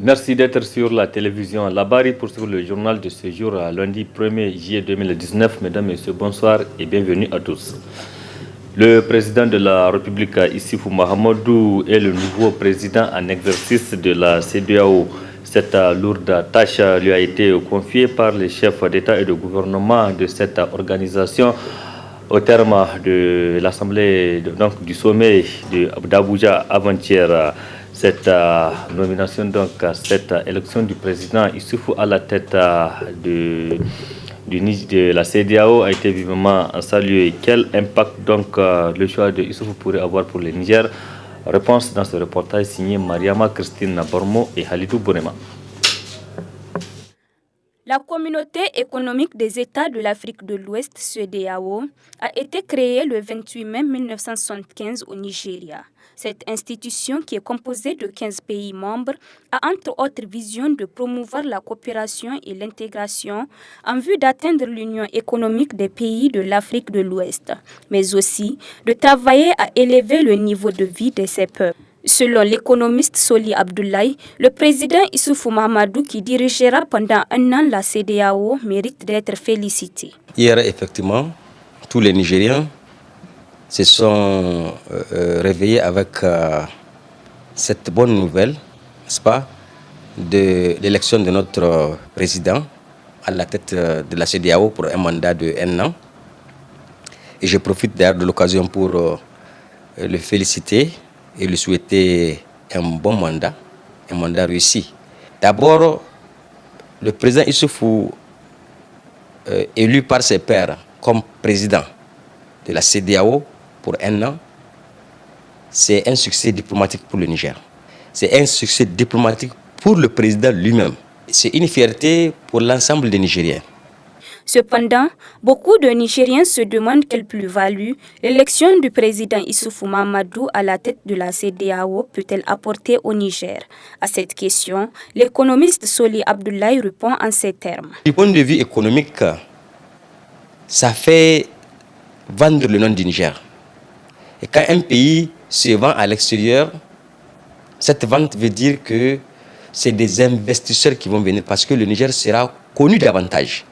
Merci d'être sur la télévision Labari pour suivre le journal de ce jour, lundi 1er juillet 2019. Mesdames, Messieurs, bonsoir et bienvenue à tous. Le président de la République, Issoufou Mahamadou, est le nouveau président en exercice de la CEDEAO. Cette lourde tâche lui a été confiée par les chefs d'État et de gouvernement de cette organisation au terme de l'Assemblée, donc du sommet d'Abuja avant-hier. Cette nomination, donc cette élection du président Issoufou à la tête de la CEDEAO a été vivement saluée. Quel impact donc le choix de Issoufou pourrait avoir pour le Niger? Réponse dans ce reportage signé Mariama Christine Bormo et Halidou Bourema. La communauté économique des États de l'Afrique de l'Ouest, CEDEAO, a été créée le 28 mai 1975 au Nigeria. Cette institution, qui est composée de 15 pays membres, a entre autres vision de promouvoir la coopération et l'intégration en vue d'atteindre l'union économique des pays de l'Afrique de l'Ouest, mais aussi de travailler à élever le niveau de vie de ces peuples. Selon l'économiste Soli Abdoulaye, le président Issoufou Mahamadou, qui dirigera pendant un an la CEDEAO, mérite d'être félicité. Hier, effectivement, tous les Nigériens se sont réveillés avec cette bonne nouvelle, n'est-ce pas, de l'élection de notre président à la tête de la CEDEAO pour un mandat de 1 an. Et je profite d'ailleurs de l'occasion pour le féliciter et lui souhaiter un bon mandat, un mandat réussi. D'abord, le président Issoufou, élu par ses pairs comme président de la CEDEAO pour 1 an, c'est un succès diplomatique pour le Niger. C'est un succès diplomatique pour le président lui-même. C'est une fierté pour l'ensemble des Nigériens. Cependant, beaucoup de Nigériens se demandent quelle plus-value l'élection du président Issoufou Mahamadou à la tête de la CEDEAO peut-elle apporter au Niger. À cette question, l'économiste Soli Abdoulaye répond en ces termes. Du point de vue économique, ça fait vendre le nom du Niger. Et quand un pays se vend à l'extérieur, cette vente veut dire que c'est des investisseurs qui vont venir parce que le Niger sera connu davantage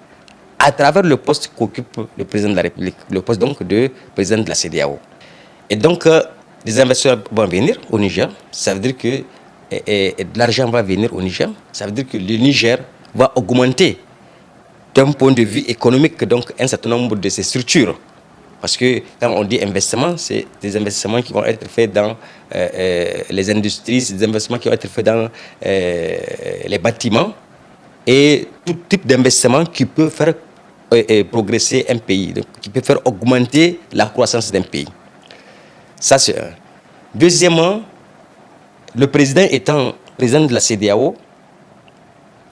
à travers le poste qu'occupe le président de la République, le poste donc de président de la CEDEAO. Et donc, des investisseurs vont venir au Niger, ça veut dire que de l'argent va venir au Niger, ça veut dire que le Niger va augmenter d'un point de vue économique donc un certain nombre de ses structures. Parce que quand on dit investissement, c'est des investissements qui vont être faits dans les industries, c'est des investissements qui vont être faits dans les bâtiments et tout type d'investissement qui peut faire progresser un pays, donc, qui peut faire augmenter la croissance d'un pays. Ça, c'est un. Deuxièmement, le président étant président de la CEDEAO,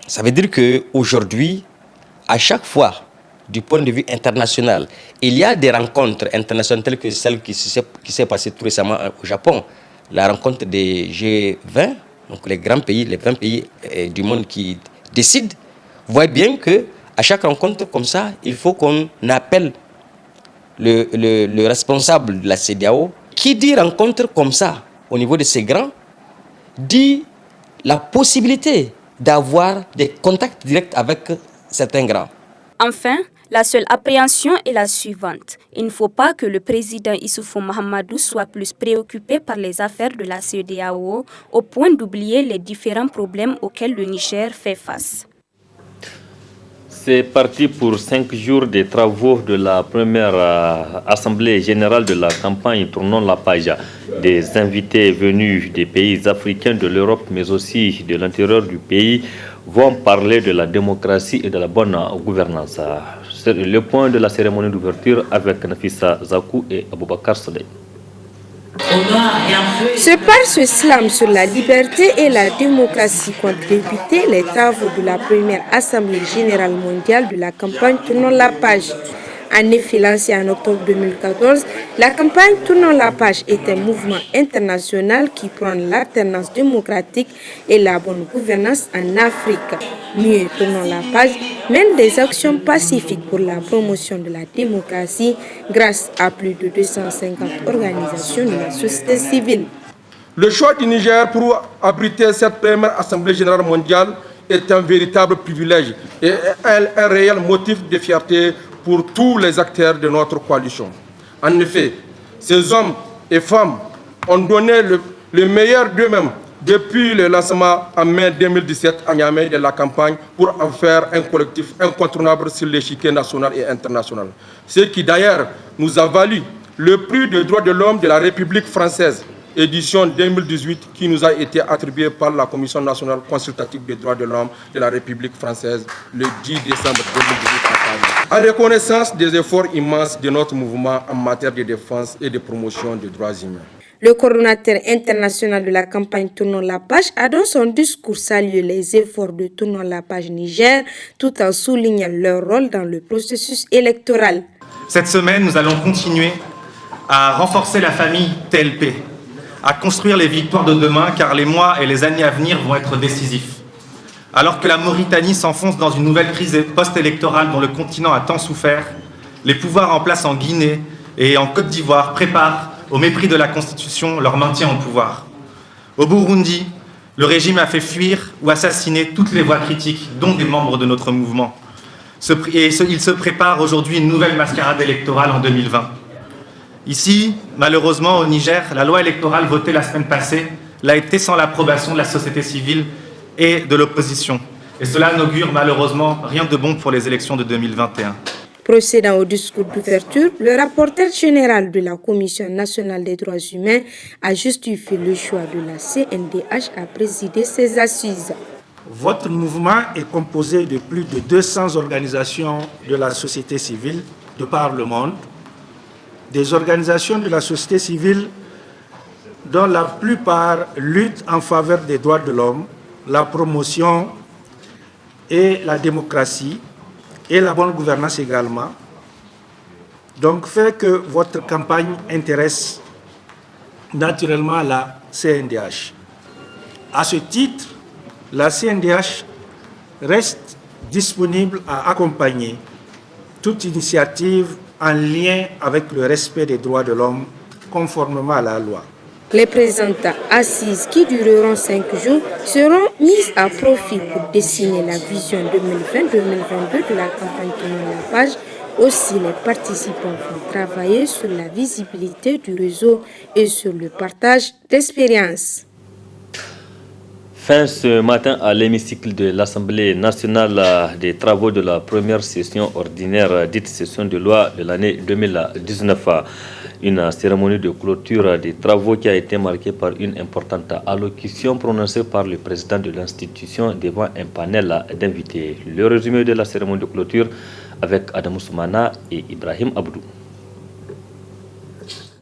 ça veut dire qu'aujourd'hui, à chaque fois, du point de vue international, il y a des rencontres internationales telles que celle qui s'est passée tout récemment au Japon, la rencontre des G20, donc les grands pays, les 20 pays du monde qui décident. Vous voyez bien qu'à chaque rencontre comme ça, il faut qu'on appelle le responsable de la CEDEAO. Qui dit rencontre comme ça, au niveau de ces grands, dit la possibilité d'avoir des contacts directs avec certains grands. Enfin, la seule appréhension est la suivante. Il ne faut pas que le président Issoufou Mahamadou soit plus préoccupé par les affaires de la CEDEAO au point d'oublier les différents problèmes auxquels le Niger fait face. C'est parti pour 5 jours des travaux de la première assemblée générale de la campagne Tournons la page. Des invités venus des pays africains, de l'Europe, mais aussi de l'intérieur du pays, vont parler de la démocratie et de la bonne gouvernance. C'est le point de la cérémonie d'ouverture avec Nafissa Zakou et Aboubakar Soleil. Ce par ce slam sur la liberté et la démocratie qu'ont débuté les travaux de la première Assemblée générale mondiale de la campagne Tournons la page. En effet, lancée en octobre 2014, la campagne Tournons la page est un mouvement international qui prône l'alternance démocratique et la bonne gouvernance en Afrique. Mieux, Tournons la page mène des actions pacifiques pour la promotion de la démocratie grâce à plus de 250 organisations de la société civile. Le choix du Niger pour abriter cette première Assemblée générale mondiale est un véritable privilège et un réel motif de fierté pour tous les acteurs de notre coalition. En effet, ces hommes et femmes ont donné le meilleur d'eux-mêmes depuis le lancement en mai 2017 à Niamey de la campagne pour en faire un collectif incontournable sur l'échiquier national et international. Ce qui d'ailleurs nous a valu le prix des droits de l'homme de la République française, édition 2018, qui nous a été attribué par la Commission nationale consultative des droits de l'homme de la République française le 10 décembre 2018 à Paris. En reconnaissance des efforts immenses de notre mouvement en matière de défense et de promotion des droits humains. Le coordonnateur international de la campagne Tournons la page a dans son discours salué les efforts de Tournons la page Niger tout en soulignant leur rôle dans le processus électoral. Cette semaine, nous allons continuer à renforcer la famille TLP, à construire les victoires de demain, car les mois et les années à venir vont être décisifs. Alors que la Mauritanie s'enfonce dans une nouvelle crise post-électorale dont le continent a tant souffert, les pouvoirs en place en Guinée et en Côte d'Ivoire préparent, au mépris de la Constitution, leur maintien au pouvoir. Au Burundi, le régime a fait fuir ou assassiner toutes les voix critiques, dont des membres de notre mouvement. Il se prépare aujourd'hui une nouvelle mascarade électorale en 2020. Ici, malheureusement, au Niger, la loi électorale votée la semaine passée l'a été sans l'approbation de la société civile et de l'opposition. Et cela n'augure malheureusement rien de bon pour les élections de 2021. Procédant au discours d'ouverture, le rapporteur général de la Commission nationale des droits humains a justifié le choix de la CNDH à présider ces assises. Votre mouvement est composé de plus de 200 organisations de la société civile de par le monde, des organisations de la société civile dont la plupart luttent en faveur des droits de l'homme, la promotion et la démocratie et la bonne gouvernance également. Donc, fait que votre campagne intéresse naturellement la CNDH. À ce titre, la CNDH reste disponible à accompagner toute initiative en lien avec le respect des droits de l'homme conformément à la loi. Les présentes assises qui dureront 5 jours seront mises à profit pour dessiner la vision 2020-2022 de la campagne Tournons la page. Aussi, les participants vont travailler sur la visibilité du réseau et sur le partage d'expériences. Fin ce matin à l'hémicycle de l'Assemblée nationale des travaux de la première session ordinaire, dite session de loi de l'année 2019. Une cérémonie de clôture des travaux qui a été marquée par une importante allocution prononcée par le président de l'institution devant un panel d'invités. Le résumé de la cérémonie de clôture avec Adam Soumana et Ibrahim Abdou.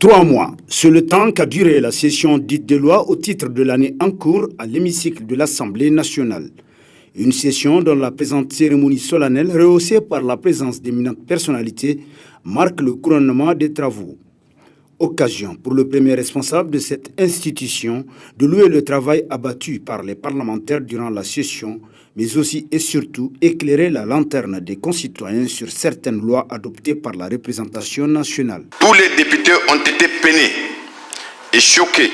3 mois, c'est le temps qu'a duré la session dite de loi au titre de l'année en cours à l'hémicycle de l'Assemblée nationale. Une session dont la présente cérémonie solennelle, rehaussée par la présence d'éminentes personnalités, marque le couronnement des travaux. Occasion pour le premier responsable de cette institution de louer le travail abattu par les parlementaires durant la session, mais aussi et surtout éclairer la lanterne des concitoyens sur certaines lois adoptées par la représentation nationale. Tous les députés ont été peinés et choqués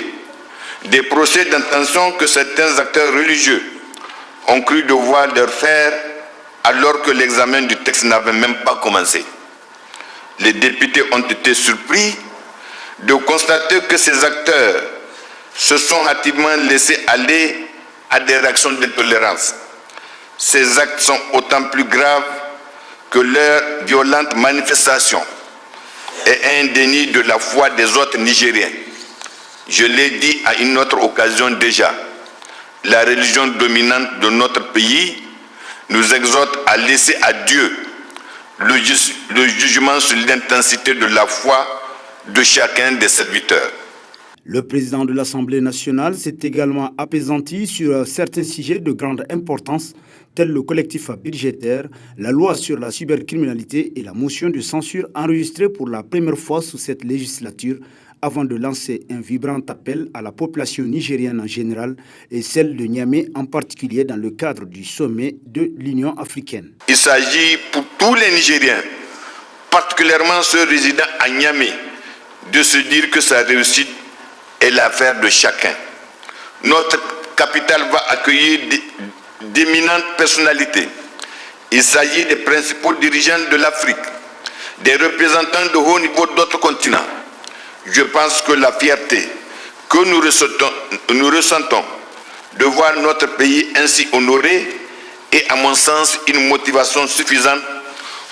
des procès d'intention que certains acteurs religieux ont cru devoir leur faire alors que l'examen du texte n'avait même pas commencé. Les députés ont été surpris de constater que ces acteurs se sont hâtivement laissés aller à des réactions d'intolérance. Ces actes sont autant plus graves que leur violente manifestation et un déni de la foi des autres Nigériens. Je l'ai dit à une autre occasion déjà, la religion dominante de notre pays nous exhorte à laisser à Dieu le jugement sur l'intensité de la foi de chacun des serviteurs. Le président de l'Assemblée nationale s'est également apaisanti sur certains sujets de grande importance, tels le collectif budgétaire, la loi sur la cybercriminalité et la motion de censure enregistrée pour la première fois sous cette législature, avant de lancer un vibrant appel à la population nigérienne en général et celle de Niamey en particulier dans le cadre du sommet de l'Union africaine. Il s'agit pour tous les Nigériens, particulièrement ceux résidant à Niamey, de se dire que sa réussite est l'affaire de chacun. Notre capitale va accueillir d'éminentes personnalités. Il s'agit des principaux dirigeants de l'Afrique, des représentants de haut niveau d'autres continents. Je pense que la fierté que nous ressentons de voir notre pays ainsi honoré est à mon sens une motivation suffisante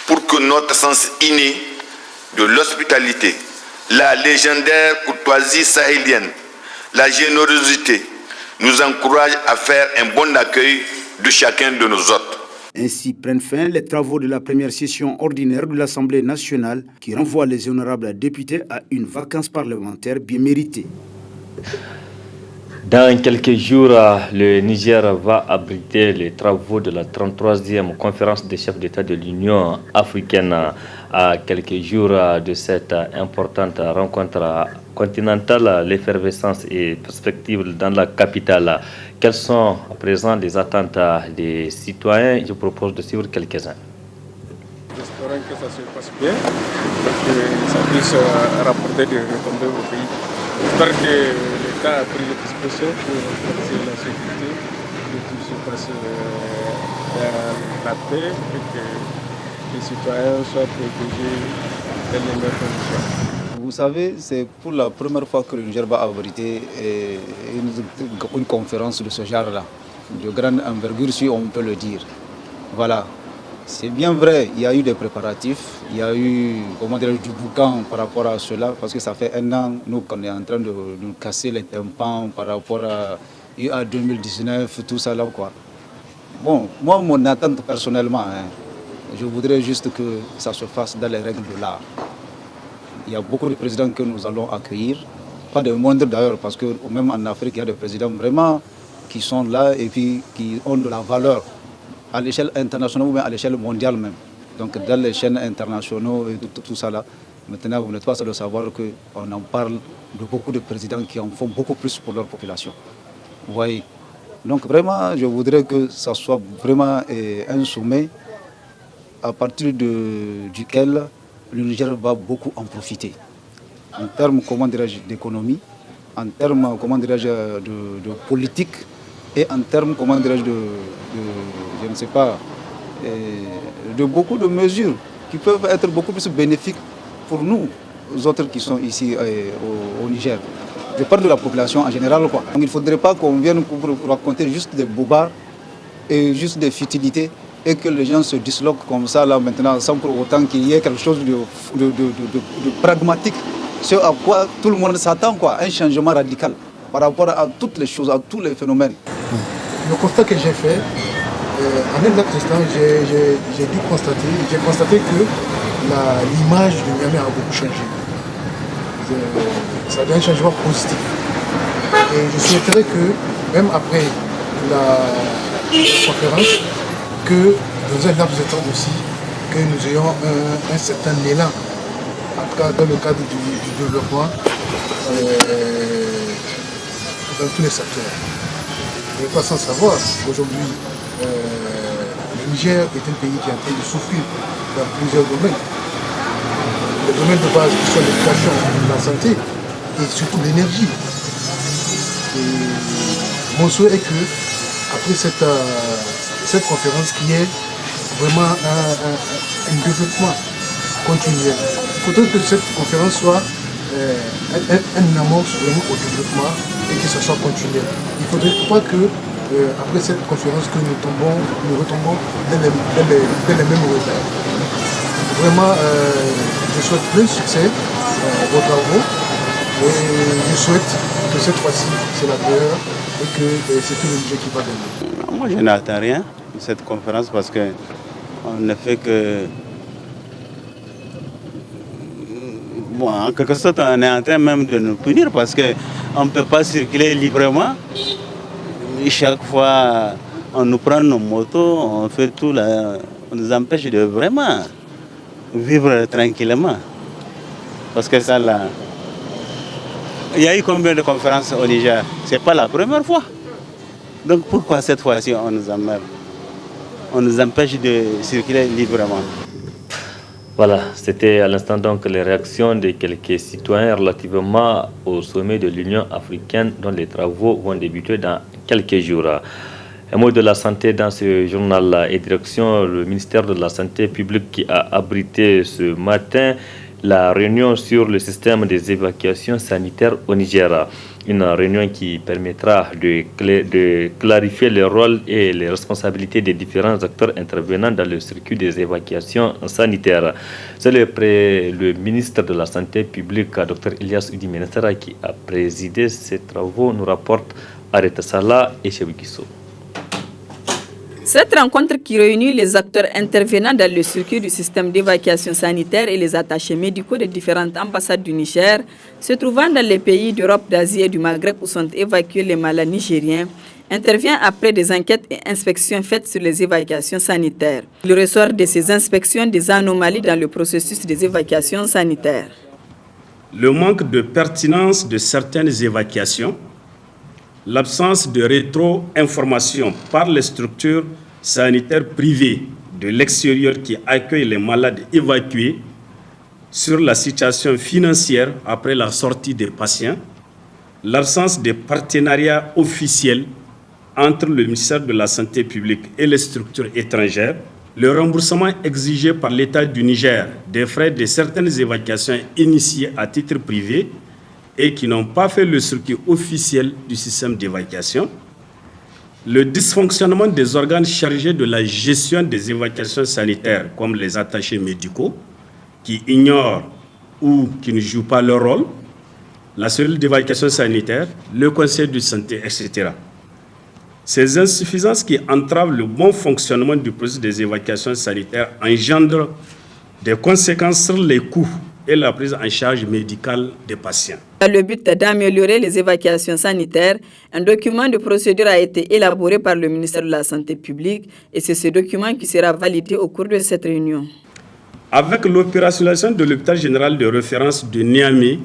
pour que notre sens inné de l'hospitalité, la légendaire courtoisie sahélienne, la générosité nous encourage à faire un bon accueil de chacun de nos hôtes. Ainsi prennent fin les travaux de la première session ordinaire de l'Assemblée nationale qui renvoie les honorables députés à une vacance parlementaire bien méritée. Dans quelques jours, le Niger va abriter les travaux de la 33e conférence des chefs d'État de l'Union africaine. À quelques jours de cette importante rencontre continentale, l'effervescence et perspectives dans la capitale. Quelles sont à présent les attentes des citoyens? Je propose de suivre quelques-uns. J'espère que ça se passe bien, que ça puisse rapporter des retombées au pays. J'espère que l'État a pris les dispositions pour renforcer la sécurité, que tout se passe dans la paix et que les citoyens soient protégés dans les meilleures conditions. Vous savez, c'est pour la première fois que le Niger va abriter une conférence de ce genre-là, de grande envergure si on peut le dire. Voilà, c'est bien vrai, il y a eu des préparatifs, il y a eu du boucan par rapport à cela, parce que ça fait un an, nous, qu'on est en train de nous casser les tympans par rapport à 2019, tout ça là, quoi. Bon, moi, mon attente personnellement, je voudrais juste que ça se fasse dans les règles de l'art. Il y a beaucoup de présidents que nous allons accueillir, pas de moindres d'ailleurs, parce que même en Afrique, il y a des présidents vraiment qui sont là et puis qui ont de la valeur à l'échelle internationale ou bien à l'échelle mondiale même. Donc dans les chaînes internationales et tout ça là, maintenant vous n'êtes pas seul de savoir qu'on en parle de beaucoup de présidents qui en font beaucoup plus pour leur population. Vous voyez. Donc vraiment, je voudrais que ça soit vraiment un sommet à partir duquel le Niger va beaucoup en profiter. En termes, d'économie, en termes, de politique et en termes, je ne sais pas, de beaucoup de mesures qui peuvent être beaucoup plus bénéfiques pour nous, autres qui sont ici au Niger. Je parle de la population en général, quoi. Donc il ne faudrait pas qu'on vienne pour raconter juste des bobards et juste des futilités, et que les gens se disloquent comme ça là maintenant sans pour autant qu'il y ait quelque chose de pragmatique, ce à quoi tout le monde s'attend, quoi, un changement radical par rapport à toutes les choses, à tous les phénomènes. Le constat que j'ai fait, en un instant, j'ai constaté que l'image de Niamey a beaucoup changé. Ça a été un changement positif. Et je souhaiterais que, même après la conférence, que nous ayons aussi, que nous ayons un certain élan, en tout cas dans le cadre du développement, dans tous les secteurs. Il n'est pas sans savoir qu'aujourd'hui, le Niger est un pays qui est en train de souffrir dans plusieurs domaines. Les domaines de base qui sont l'éducation, la santé et surtout l'énergie. Et mon souhait est que, après cette conférence qui est vraiment un développement continuel. Il faudrait que cette conférence soit un amorce vraiment au développement et que ce soit continuel. Il ne faudrait pas que, après cette conférence, que nous retombons dans les mêmes repères. Vraiment, je souhaite plein succès aux travaux et je souhaite que cette fois-ci, c'est la meilleure et que c'est tout le budget qui va gagner. Moi, je n'attends rien de cette conférence parce qu'on ne fait que Bon, en quelque sorte, on est en train même de nous punir parce qu'on ne peut pas circuler librement. Et chaque fois, on nous prend nos motos, on fait tout là, on nous empêche de vraiment vivre tranquillement. Parce que ça, là, il y a eu combien de conférences au Niger? Ce n'est pas la première fois. Donc pourquoi cette fois-ci on nous emmerde? On nous empêche de circuler librement. Voilà, c'était à l'instant donc les réactions de quelques citoyens relativement au sommet de l'Union africaine dont les travaux vont débuter dans quelques jours. Un mot de la santé dans ce journal et direction le ministère de la Santé publique qui a abrité ce matin la réunion sur le système des évacuations sanitaires au Niger. Une réunion qui permettra de clarifier le rôle et les responsabilités des différents acteurs intervenant dans le circuit des évacuations sanitaires. C'est le ministre de la Santé publique, Dr Ilyas Udi Menestara, qui a présidé ces travaux, nous rapporte Areta Salah et Chebikiso. Cette rencontre qui réunit les acteurs intervenant dans le circuit du système d'évacuation sanitaire et les attachés médicaux des différentes ambassades du Niger, se trouvant dans les pays d'Europe, d'Asie et du Maghreb où sont évacués les malades nigériens, intervient après des enquêtes et inspections faites sur les évacuations sanitaires. Il ressort de ces inspections des anomalies dans le processus des évacuations sanitaires. Le manque de pertinence de certaines évacuations, l'absence de rétro-information par les structures sanitaires privées de l'extérieur qui accueillent les malades évacués sur la situation financière après la sortie des patients, l'absence de partenariat officiel entre le ministère de la Santé publique et les structures étrangères, le remboursement exigé par l'État du Niger des frais de certaines évacuations initiées à titre privé et qui n'ont pas fait le circuit officiel du système d'évacuation, le dysfonctionnement des organes chargés de la gestion des évacuations sanitaires, comme les attachés médicaux, qui ignorent ou qui ne jouent pas leur rôle, la cellule d'évacuation sanitaire, le conseil de santé, etc. Ces insuffisances qui entravent le bon fonctionnement du processus des évacuations sanitaires engendrent des conséquences sur les coûts et la prise en charge médicale des patients. Dans le but d'améliorer les évacuations sanitaires, un document de procédure a été élaboré par le ministère de la Santé publique et c'est ce document qui sera validé au cours de cette réunion. Avec l'opérationnalisation de l'hôpital général de référence de Niamey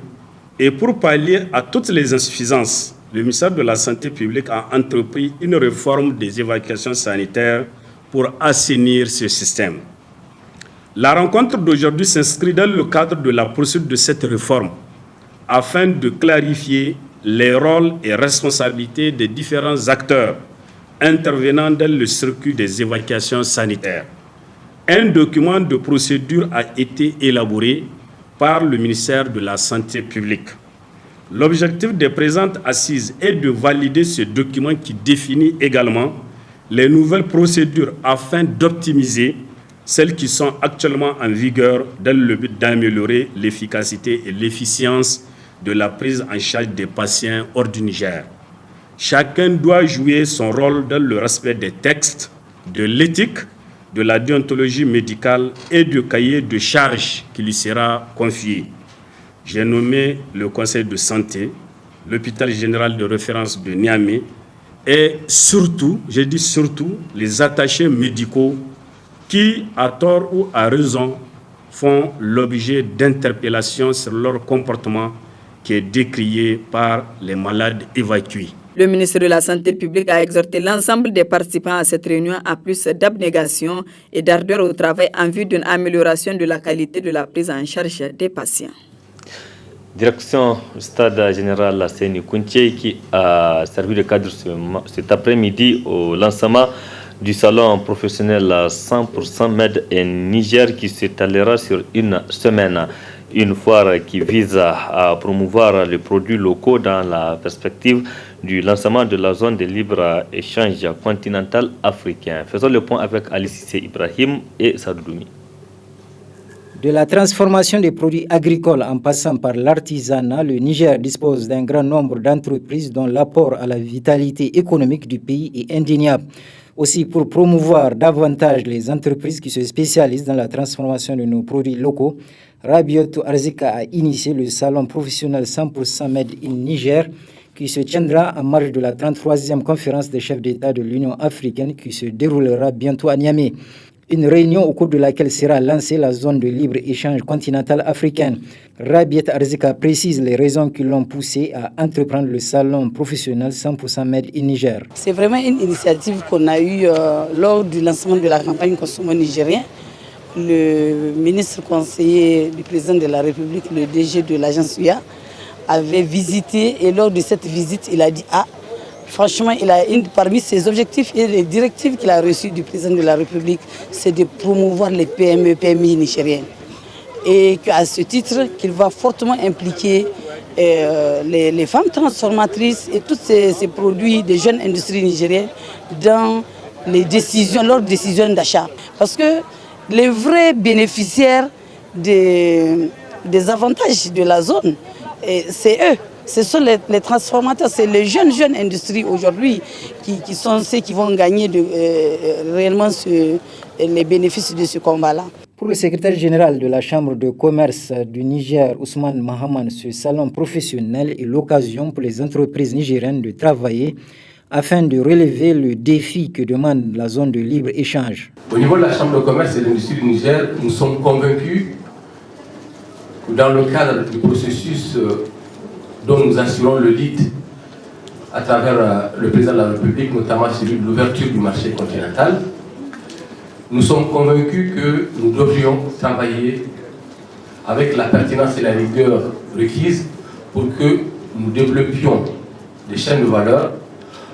et pour pallier à toutes les insuffisances, le ministère de la Santé publique a entrepris une réforme des évacuations sanitaires pour assainir ce système. La rencontre d'aujourd'hui s'inscrit dans le cadre de la poursuite de cette réforme afin de clarifier les rôles et responsabilités des différents acteurs intervenant dans le circuit des évacuations sanitaires. Un document de procédure a été élaboré par le ministère de la Santé publique. L'objectif des présentes assises est de valider ce document qui définit également les nouvelles procédures afin d'optimiser celles qui sont actuellement en vigueur dans le but d'améliorer l'efficacité et l'efficience de la prise en charge des patients hors du Niger. Chacun doit jouer son rôle dans le respect des textes, de l'éthique, de la déontologie médicale et du cahier de charges qui lui sera confié. J'ai nommé le conseil de santé, l'hôpital général de référence de Niamey et surtout, j'ai dit surtout, les attachés médicaux qui, à tort ou à raison, font l'objet d'interpellations sur leur comportement qui est décrié par les malades évacués. Le ministre de la Santé publique a exhorté l'ensemble des participants à cette réunion à plus d'abnégation et d'ardeur au travail en vue d'une amélioration de la qualité de la prise en charge des patients. Direction Stade Général Seni Kounché qui a servi de cadre cet après-midi au lancement du salon professionnel 100% Made in Niger qui s'étalera sur une semaine. Une foire qui vise à promouvoir les produits locaux dans la perspective du lancement de la zone de libre-échange continentale africain. Faisons le point avec Alice Ibrahim et Sadoumi. De la transformation des produits agricoles en passant par l'artisanat, le Niger dispose d'un grand nombre d'entreprises dont l'apport à la vitalité économique du pays est indéniable. Aussi, pour promouvoir davantage les entreprises qui se spécialisent dans la transformation de nos produits locaux, Rabiatou Arzika a initié le salon professionnel 100% Made in Niger qui se tiendra en marge de la 33e conférence des chefs d'État de l'Union africaine qui se déroulera bientôt à Niamey. Une réunion au cours de laquelle sera lancée la zone de libre-échange continentale africaine. Rabiatou Arzika précise les raisons qui l'ont poussé à entreprendre le salon professionnel 100% Made in Niger. C'est vraiment une initiative qu'on a eue lors du lancement de la campagne Consommons nigérien. Le ministre conseiller du président de la République, le DG de l'agence UA, avait visité et lors de cette visite, il a dit franchement, parmi ses objectifs et les directives qu'il a reçues du président de la République, c'est de promouvoir les PME, PMI nigériennes. Et qu'à ce titre, qu'il va fortement impliquer les femmes transformatrices et tous ces produits des jeunes industries nigériennes dans leurs décisions d'achat. Parce que les vrais bénéficiaires des avantages de la zone, c'est eux. Ce sont les transformateurs, c'est les jeunes industries aujourd'hui qui sont ceux qui vont gagner réellement les bénéfices de ce combat-là. Pour le secrétaire général de la Chambre de commerce du Niger, Ousmane Mahaman, ce salon professionnel est l'occasion pour les entreprises nigériennes de travailler afin de relever le défi que demande la zone de libre-échange. Au niveau de la Chambre de commerce et de l'industrie du Niger, nous sommes convaincus que dans le cadre du processus dont nous assurons le lead à travers le président de la République, notamment celui de l'ouverture du marché continental, nous sommes convaincus que nous devrions travailler avec la pertinence et la rigueur requises pour que nous développions des chaînes de valeur,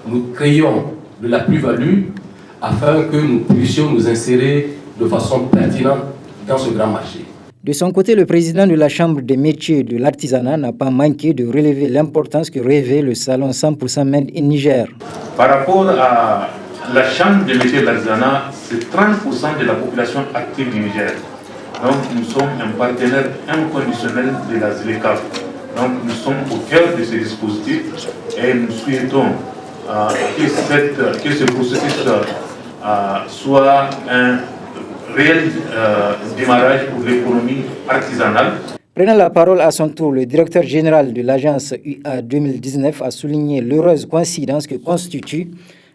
nous créions de la plus-value afin que nous puissions nous insérer de façon pertinente dans ce grand marché. De son côté, le président de la Chambre des métiers de l'artisanat n'a pas manqué de relever l'importance que revêt le salon 100% Made in Niger. Par rapport à la Chambre des métiers de l'artisanat, c'est 30% de la population active du Niger. Donc nous sommes un partenaire inconditionnel de la ZLECAf. Donc nous sommes au cœur de ce dispositif et nous souhaitons que ce processus soit un réel démarrage pour l'économie artisanale. Prenant la parole à son tour, le directeur général de l'agence UA 2019 a souligné l'heureuse coïncidence que constitue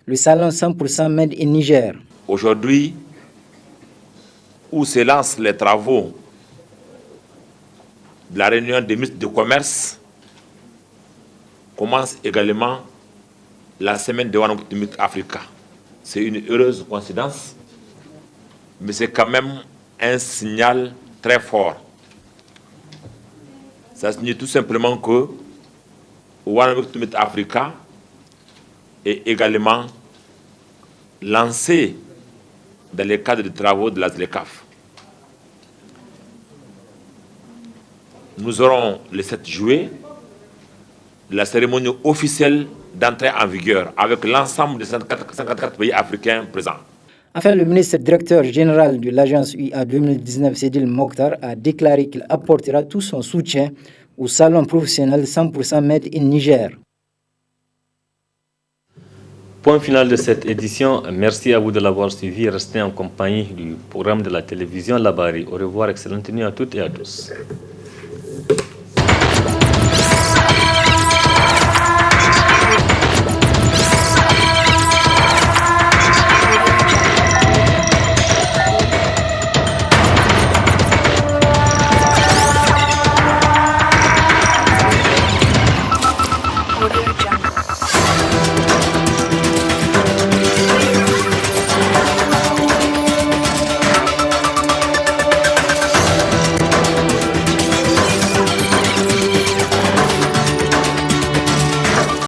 le salon 100% Made in Niger. Aujourd'hui, où se lancent les travaux de la réunion des ministres de commerce, commence également la semaine de One Optimist Africa. C'est une heureuse coïncidence, mais c'est quand même un signal très fort. Ça signifie tout simplement que One Optimist Africa est également lancé dans le cadre des travaux de la ZLECAf. Nous aurons le 7 juillet la cérémonie officielle d'entrée en vigueur avec l'ensemble des 54 pays africains présents. Enfin, le ministre directeur général de l'agence UA 2019, Sedil Mokhtar, a déclaré qu'il apportera tout son soutien au salon professionnel 100% Made in Niger. Point final de cette édition. Merci à vous de l'avoir suivi. Restez en compagnie du programme de la télévision Labari. Au revoir, excellente nuit à toutes et à tous.